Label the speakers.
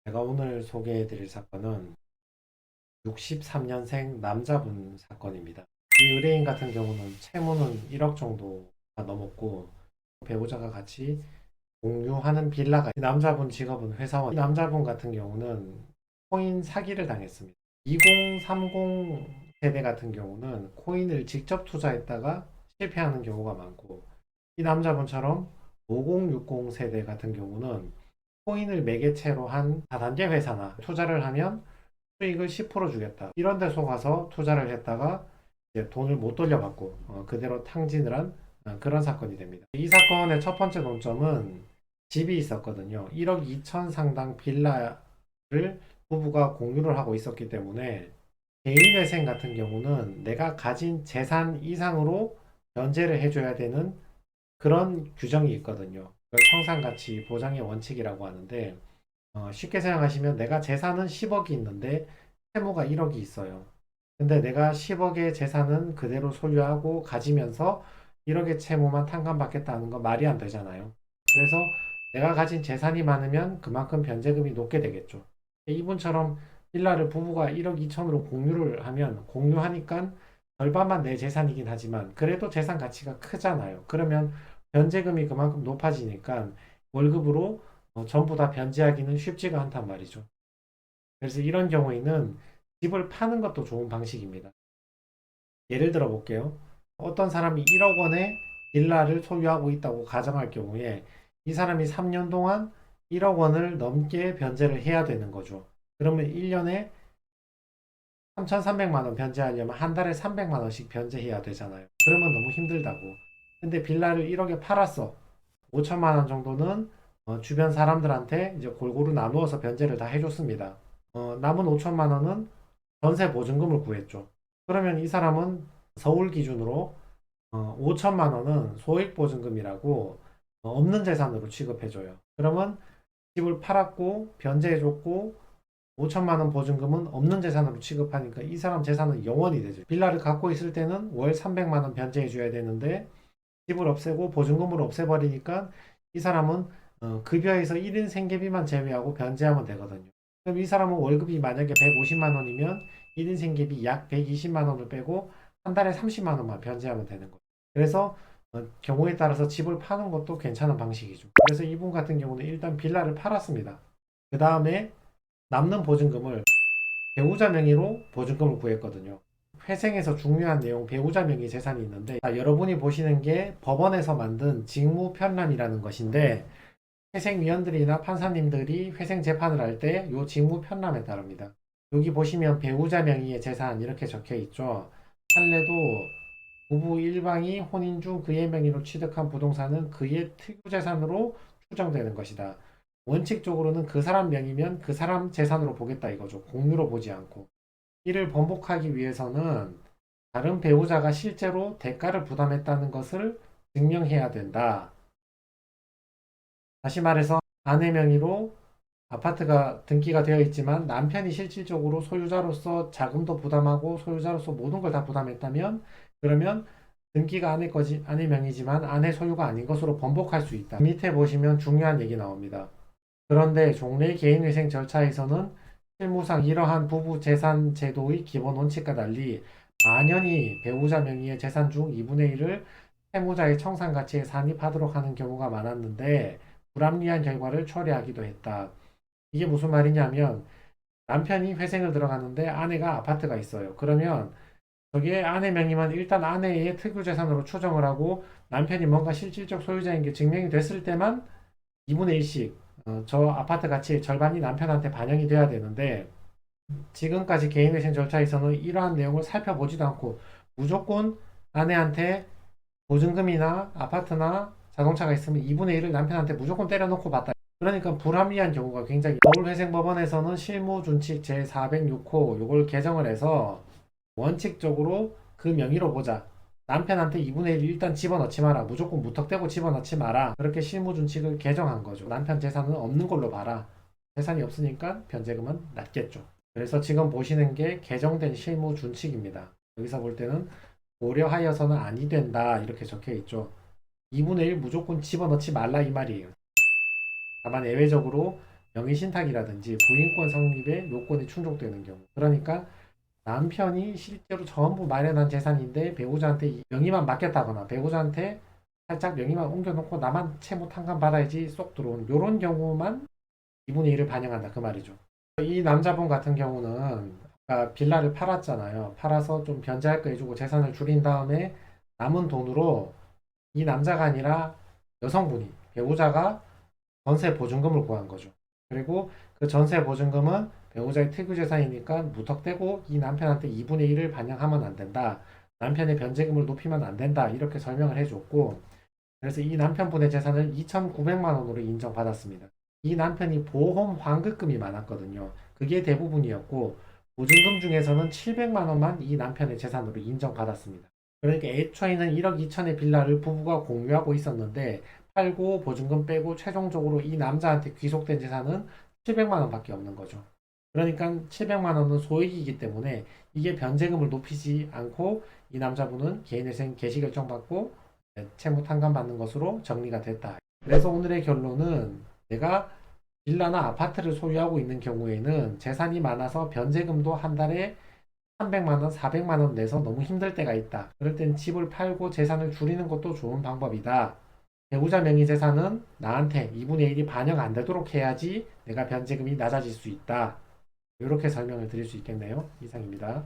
Speaker 1: 제가 오늘 소개해 드릴 사건은 63년생 남자분 사건입니다. 이 의뢰인 같은 경우는 채무는 1억 정도가 넘었고 배우자가 같이 공유하는 빌라가 이 남자분 직업은 회사원. 이 남자분 같은 경우는 코인 사기를 당했습니다. 2030 세대 같은 경우는 코인을 직접 투자했다가 실패하는 경우가 많고 이 남자분처럼 5060 세대 같은 경우는 코인을 매개체로 한 다단계 회사나 투자를 하면 수익을 10% 주겠다. 이런 데 속아서 투자를 했다가 이제 돈을 못 돌려받고 그대로 탕진을 한 그런 사건이 됩니다. 이 사건의 첫 번째 논점은 집이 있었거든요. 1억 2천 상당 빌라를 부부가 공유를 하고 있었기 때문에 개인회생 같은 경우는 내가 가진 재산 이상으로 변제를 해줘야 되는 그런 규정이 있거든요. 그걸 청산가치 보장의 원칙이라고 하는데 쉽게 생각하시면 내가 재산은 10억이 있는데 채무가 1억이 있어요. 근데 내가 10억의 재산은 그대로 소유하고 가지면서 1억의 채무만 탕감받겠다는 건 말이 안 되잖아요. 그래서 내가 가진 재산이 많으면 그만큼 변제금이 높게 되겠죠. 이분처럼 빌라를 부부가 1억 2천으로 공유를 하면 공유하니까 절반만 내 재산이긴 하지만 그래도 재산 가치가 크잖아요. 그러면 변제금이 그만큼 높아지니까 월급으로 전부 다 변제하기는 쉽지가 않단 말이죠. 그래서 이런 경우에는 집을 파는 것도 좋은 방식입니다. 예를 들어 볼게요. 어떤 사람이 1억 원의 빌라를 소유하고 있다고 가정할 경우에 이 사람이 3년 동안 1억 원을 넘게 변제를 해야 되는 거죠. 그러면 1년에 3,300만 원 변제하려면 한 달에 300만 원씩 변제해야 되잖아요. 그러면 너무 힘들다고. 근데 빌라를 1억에 팔았어. 5천만 원 정도는 주변 사람들한테 이제 골고루 나누어서 변제를 다 해줬습니다. 남은 5천만 원은 전세 보증금을 구했죠. 그러면 이 사람은 서울 기준으로 5천만 원은 소액 보증금이라고 없는 재산으로 취급해줘요. 그러면 집을 팔았고 변제해줬고 5천만 원 보증금은 없는 재산으로 취급하니까 이 사람 재산은 영원이 되죠. 빌라를 갖고 있을 때는 월 300만 원 변제해줘야 되는데 집을 없애고 보증금을 없애버리니까 이 사람은 급여에서 1인 생계비만 제외하고 변제하면 되거든요. 그럼 이 사람은 월급이 만약에 150만 원이면 1인 생계비 약 120만 원을 빼고 한 달에 30만 원만 변제하면 되는 거예요. 그래서 경우에 따라서 집을 파는 것도 괜찮은 방식이죠. 그래서 이분 같은 경우는 일단 빌라를 팔았습니다. 그 다음에 남는 보증금을 배우자 명의로 보증금을 구했거든요. 회생에서 중요한 내용 배우자 명의 재산이 있는데 여러분이 보시는 게 법원에서 만든 직무 편람이라는 것인데 회생위원들이나 판사님들이 회생 재판을 할 때 이 직무 편람에 따릅니다. 여기 보시면 배우자 명의의 재산 이렇게 적혀 있죠. 판례도 부부 일방이 혼인 중 그의 명의로 취득한 부동산은 그의 특유재산으로 추정되는 것이다. 원칙적으로는 그 사람 명의면 그 사람 재산으로 보겠다 이거죠. 공유로 보지 않고. 이를 번복하기 위해서는 다른 배우자가 실제로 대가를 부담했다는 것을 증명해야 된다. 다시 말해서 아내 명의로 아파트가 등기가 되어 있지만 남편이 실질적으로 소유자로서 자금도 부담하고 소유자로서 모든 걸 다 부담했다면 그러면 등기가 아내 명의지만 아내 소유가 아닌 것으로 번복할 수 있다. 밑에 보시면 중요한 얘기 나옵니다. 그런데 종래 개인회생 절차에서는 실무상 이러한 부부 재산 제도의 기본 원칙과 달리 만연히 배우자 명의의 재산 중 2분의 1을 채무자의 청산 가치에 산입하도록 하는 경우가 많았는데 불합리한 결과를 초래하기도 했다. 이게 무슨 말이냐면 남편이 회생을 들어갔는데 아내가 아파트가 있어요. 그러면 저게 아내 명의만 일단 아내의 특유재산으로 추정을 하고 남편이 뭔가 실질적 소유자인 게 증명이 됐을 때만 2분의 1씩 저 아파트 가치의 절반이 남편한테 반영이 돼야 되는데 지금까지 개인회생 절차에서는 이러한 내용을 살펴보지도 않고 무조건 아내한테 보증금이나 아파트나 자동차가 있으면 2분의 1을 남편한테 무조건 때려놓고 받다. 그러니까 불합리한 경우가 굉장히 서울회생법원에서는 실무준칙 제406호 요걸 개정을 해서 원칙적으로 그 명의로 보자. 남편한테 2분의 1 일단 집어넣지 마라. 무조건 무턱대고 집어넣지 마라. 그렇게 실무준칙을 개정한 거죠. 남편 재산은 없는 걸로 봐라. 재산이 없으니까 변제금은 낮겠죠. 그래서 지금 보시는 게 개정된 실무준칙입니다. 여기서 볼 때는 고려하여서는 아니 된다 이렇게 적혀 있죠. 2분의 1 무조건 집어넣지 말라 이 말이에요. 다만 예외적으로 명의신탁이라든지 부인권 성립의 요건이 충족되는 경우. 그러니까 남편이 실제로 전부 마련한 재산인데 배우자한테 명의만 맡겼다거나 배우자한테 살짝 명의만 옮겨놓고 나만 채무 탕감 받아야지 쏙 들어오는 이런 경우만 2분의 1을 반영한다 그 말이죠. 이 남자분 같은 경우는 아까 빌라를 팔았잖아요. 팔아서 좀 변제할 거 해주고 재산을 줄인 다음에 남은 돈으로 이 남자가 아니라 여성분이 배우자가 전세 보증금을 구한 거죠. 그리고 그 전세 보증금은 배우자의 특유 재산이니까 무턱대고 이 남편한테 2분의 1을 반영하면 안 된다. 남편의 변제금을 높이면 안 된다. 이렇게 설명을 해줬고 그래서 이 남편분의 재산을 2,900만 원으로 인정받았습니다. 이 남편이 보험 환급금이 많았거든요. 그게 대부분이었고 보증금 중에서는 700만 원만 이 남편의 재산으로 인정받았습니다. 그러니까 애초에는 1억 2천의 빌라를 부부가 공유하고 있었는데 팔고 보증금 빼고 최종적으로 이 남자한테 귀속된 재산은 700만 원밖에 없는 거죠. 그러니까 700만 원은 소액이기 때문에 이게 변제금을 높이지 않고 이 남자분은 개인회생 개시결정 받고 채무 탕감 받는 것으로 정리가 됐다. 그래서 오늘의 결론은 내가 빌라나 아파트를 소유하고 있는 경우에는 재산이 많아서 변제금도 한 달에 300만 원, 400만 원 내서 너무 힘들 때가 있다. 그럴 땐 집을 팔고 재산을 줄이는 것도 좋은 방법이다. 배우자 명의 재산은 나한테 2분의 1이 반영 안 되도록 해야지 내가 변제금이 낮아질 수 있다. 이렇게 설명을 드릴 수 있겠네요. 이상입니다.